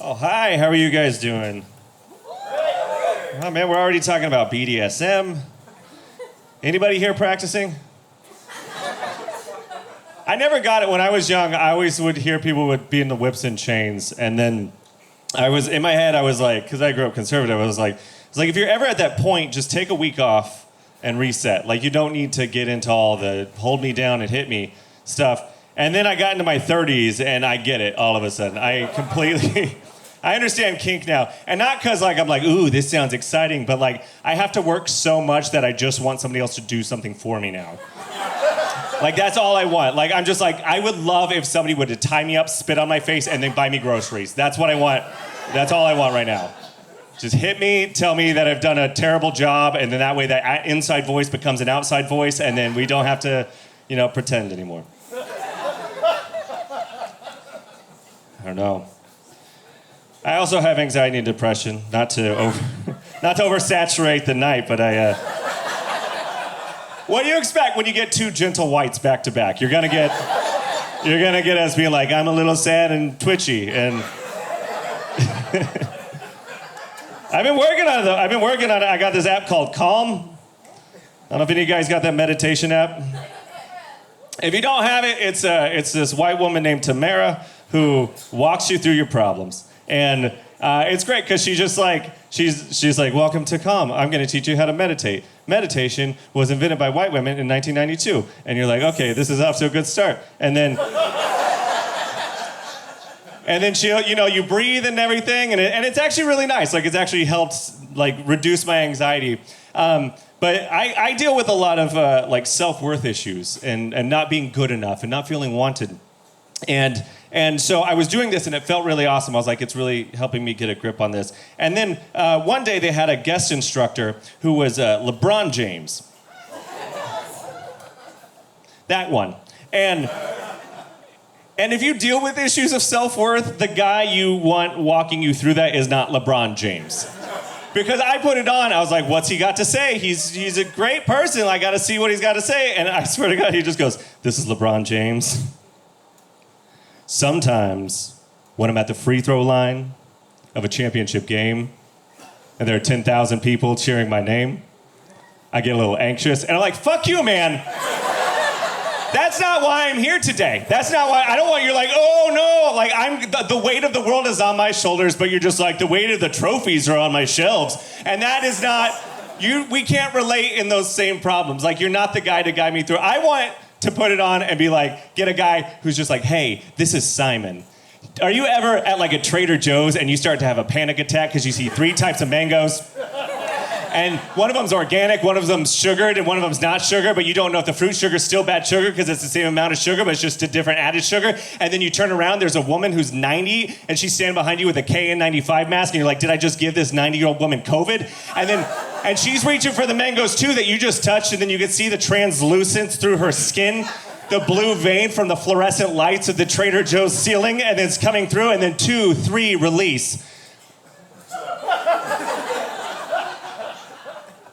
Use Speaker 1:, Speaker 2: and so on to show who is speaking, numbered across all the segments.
Speaker 1: Oh, hi, how are you guys doing? Oh, man, we're already talking about BDSM. Anybody here practicing? I never got it when I was young. I always would hear people would be in the whips and chains, and then in my head, I was like, because I grew up conservative, it's like if you're ever at that point, just take a week off and reset. Like, you don't need to get into all the hold me down and hit me stuff. And then I got into my 30s, and I get it all of a sudden. I completely, I understand kink now. And not because, like, I'm like, ooh, this sounds exciting, but, like, I have to work so much that I just want somebody else to do something for me now. Like, that's all I want. Like, I'm just like, I would love if somebody would tie me up, spit on my face, and then buy me groceries. That's what I want. That's all I want right now. Just hit me, tell me that I've done a terrible job, and then that way that inside voice becomes an outside voice, and then we don't have to, pretend anymore. I don't know. I also have anxiety and depression. Not to oversaturate the night, but what do you expect when you get two gentle whites back to back? You're gonna get us being like, I'm a little sad and twitchy, and I've been working on it. I got this app called Calm. I don't know if any of you guys got that meditation app. If you don't have it, it's this white woman named Tamara who walks you through your problems. And it's great because she's like, welcome to Calm. I'm going to teach you how to meditate. Meditation was invented by white women in 1992. And you're like, okay, this is off to a good start. And then she'll, you breathe and everything, and it's actually really nice. Like, it's actually helped, like, reduce my anxiety. But I deal with a lot of self-worth issues and not being good enough and not feeling wanted. And so I was doing this, and it felt really awesome. I was like, it's really helping me get a grip on this. And then one day they had a guest instructor who was LeBron James. That one. And if you deal with issues of self-worth, the guy you want walking you through that is not LeBron James. Because I put it on, I was like, what's he got to say? He's a great person. I got to see what he's got to say. And I swear to God, he just goes, this is LeBron James. Sometimes, when I'm at the free throw line of a championship game, and there are 10,000 people cheering my name, I get a little anxious, and I'm like, fuck you, man. That's not why I'm here today. That's not why. I don't want you like, oh no, like the weight of the world is on my shoulders, but you're just like, the weight of the trophies are on my shelves. And that is not, we can't relate in those same problems. Like, you're not the guy to guide me through. I want to put it on and be like, get a guy who's just like, hey, this is Simon. Are you ever at like a Trader Joe's and you start to have a panic attack because you see 3 types of mangoes? And one of them's organic, one of them's sugared, and one of them's not sugar, but you don't know if the fruit sugar's still bad sugar because it's the same amount of sugar, but it's just a different added sugar. And then you turn around, there's a woman who's 90, and she's standing behind you with a KN95 mask, and you're like, did I just give this 90-year-old woman COVID? And she's reaching for the mangoes too that you just touched, and then you can see the translucence through her skin, the blue vein from the fluorescent lights of the Trader Joe's ceiling, and it's coming through, and then 2, 3, release.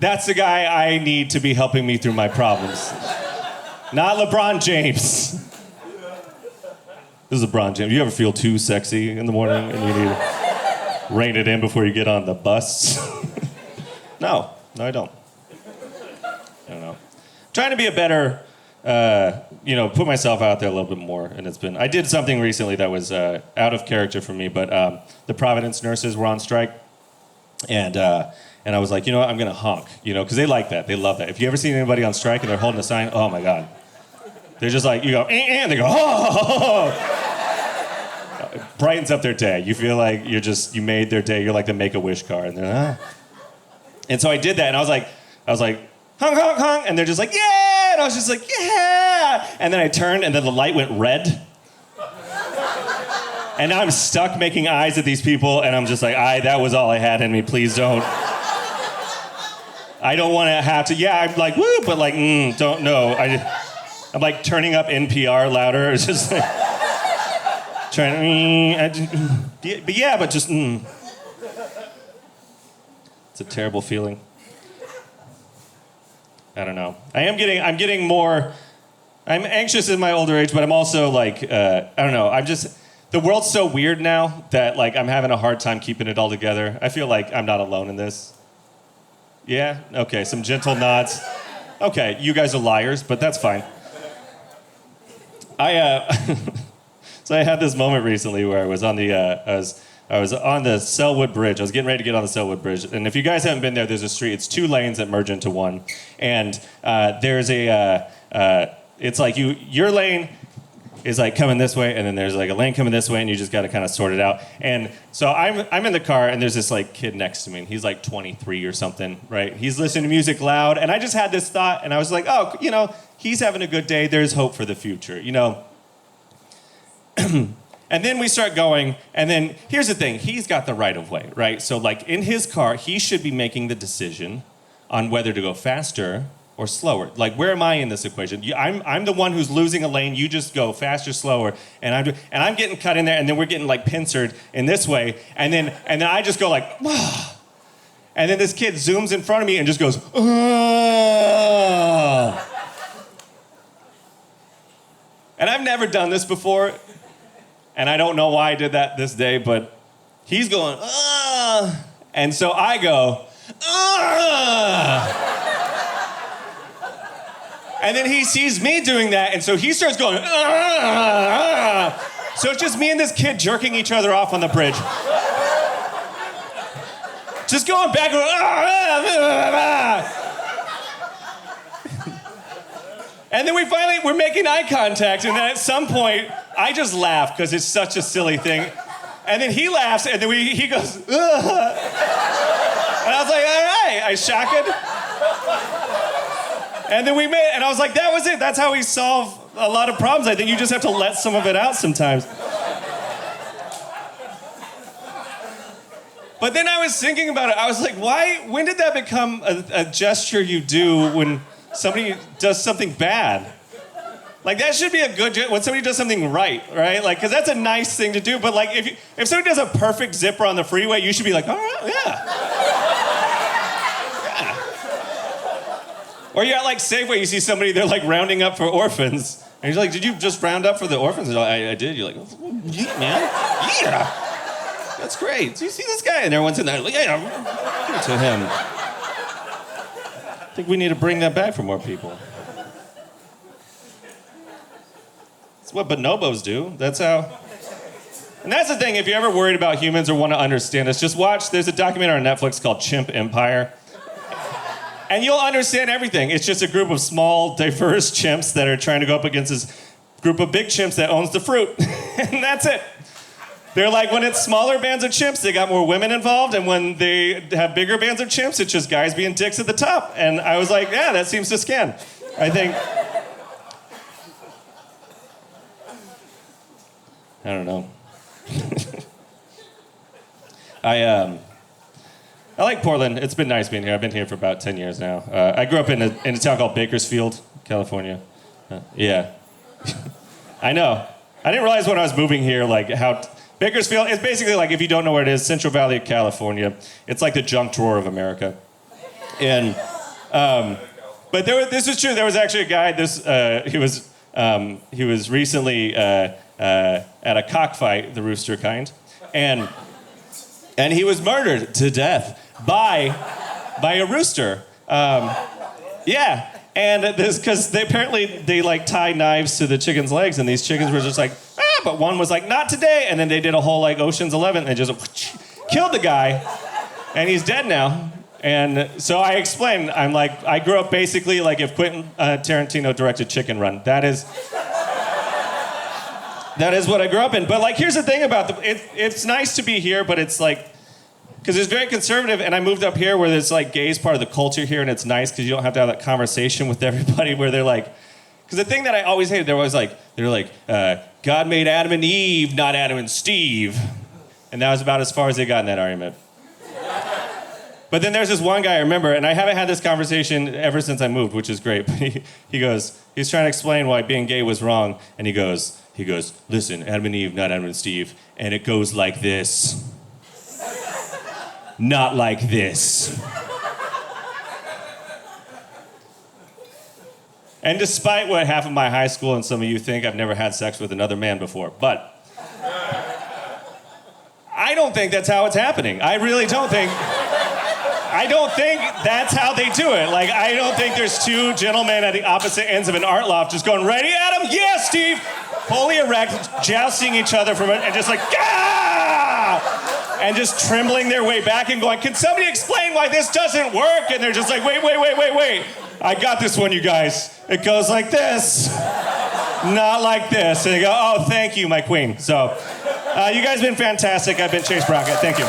Speaker 1: That's the guy I need to be helping me through my problems. Not LeBron James. This is LeBron James. You ever feel too sexy in the morning and you need to rein it in before you get on the bus? No, I don't. I don't know. I'm trying to be a better, put myself out there a little bit more. And I did something recently that was out of character for me, but the Providence nurses were on strike. And I was like, you know what, I'm going to honk, because they like that. They love that. If you ever seen anybody on strike and they're holding a sign, oh, my God. They're just like, you go, and they go, oh. It brightens up their day. You feel like you made their day. You're like the Make-A-Wish card. And they're, ah. And so I did that, and I was like, honk, honk, honk. And they're just like, yeah. And I was just like, yeah. And then I turned, and then the light went red. And now I'm stuck making eyes at these people, and I'm just like, that was all I had in me. Please don't. I don't want to have to, I'm like, woo, but like, don't know. I'm like turning up NPR louder. It's just like, trying to, but just, It's a terrible feeling. I don't know. I'm getting more, I'm anxious in my older age, but I'm also like, I don't know. The world's so weird now that like I'm having a hard time keeping it all together. I feel like I'm not alone in this. Yeah? Okay, some gentle nods. Okay, you guys are liars, but that's fine. So I had this moment recently where I was on the I was on the Selwood Bridge. I was getting ready to get on the Selwood Bridge, and if you guys haven't been there, there's a street. It's 2 lanes that merge into one, and there's a it's like your lane is like coming this way, and then there's like a lane coming this way, and you just got to kind of sort it out. And so I'm in the car, and there's this like kid next to me, and he's like 23 or something, right? He's listening to music loud, and I just had this thought, and I was like, oh, you know, he's having a good day. There's hope for the future, you know. And then we start going, and then here's the thing, he's got the right of way, right? So like in his car, he should be making the decision on whether to go faster or slower. Like, where am I in this equation? I'm the one who's losing a lane, you just go faster, slower, and I'm getting cut in there, and then we're getting like pincered in this way, and then I just go like, ah. And then this kid zooms in front of me and just goes, ah. And I've never done this before, and I don't know why I did that this day, but he's going, ah. And so I go, ah. And then he sees me doing that, and so he starts going, ah. So it's just me and this kid jerking each other off on the bridge. Just going back and ah. And then we're making eye contact, and then at some point, I just laugh because it's such a silly thing. And then he laughs, and then he goes, ugh. And I was like, all right, I shock it. And then and I was like, that was it. That's how we solve a lot of problems. I think you just have to let some of it out sometimes. But then I was thinking about it. I was like, when did that become a gesture you do when somebody does something bad? Like, that should be a good, when somebody does something right? Like, because that's a nice thing to do. But like, if somebody does a perfect zipper on the freeway, you should be like, all right, yeah. Yeah. Or you're at like Safeway, you see somebody, they're like rounding up for orphans. And he's like, did you just round up for the orphans? And I did. You're like, yeah, man, yeah. That's great. Do you see this guy? And everyone's in there, like, yeah, give it to him. I think we need to bring that back for more people. That's what bonobos do. That's how. And that's the thing, if you're ever worried about humans or want to understand us, just watch, there's a documentary on Netflix called Chimp Empire. And you'll understand everything. It's just a group of small, diverse chimps that are trying to go up against this group of big chimps that owns the fruit. And that's it. They're like, when it's smaller bands of chimps, they got more women involved, and when they have bigger bands of chimps, it's just guys being dicks at the top. And I was like, yeah, that seems to scan. I think, I don't know. I like Portland. It's been nice being here. I've been here for about 10 years now. I grew up in a town called Bakersfield, California. Yeah. I know. I didn't realize when I was moving here, like how Bakersfield is basically like, if you don't know where it is, Central Valley of California. It's like the junk drawer of America. And, but this is true. There was actually a guy. He was recently at a cockfight, the rooster kind, and he was murdered to death by a rooster. Yeah. And this, because they like tie knives to the chicken's legs, and these chickens were just like, ah, but one was like, not today. And then they did a whole like Ocean's 11 and just killed the guy, and he's dead now. And so I explained, I'm like, I grew up basically like if Quentin Tarantino directed Chicken Run. That is what I grew up in. But like, here's the thing about it's nice to be here, but it's like, because it's very conservative, and I moved up here where there's like gay is part of the culture here, and it's nice because you don't have to have that conversation with everybody where they're like, because the thing that I always hated, they're like, God made Adam and Eve, not Adam and Steve. And that was about as far as they got in that argument. But then there's this one guy I remember, and I haven't had this conversation ever since I moved, which is great. But he goes, he's trying to explain why being gay was wrong, and he goes, listen, Adam and Eve, not Adam and Steve, and it goes like this. Not like this. And despite what half of my high school and some of you think, I've never had sex with another man before. But I don't think that's how it's happening. I really don't think. I don't think that's how they do it. Like, I don't think there's two gentlemen at the opposite ends of an art loft just going, ready, Adam? Yeah, Steve. Fully erect, jousting each other from it, and just like, ah! And just trembling their way back and going, can somebody explain why this doesn't work? And they're just like, wait. I got this one, you guys. It goes like this, not like this. And they go, oh, thank you, my queen. So, you guys have been fantastic. I've been Chase Brockett. Thank you.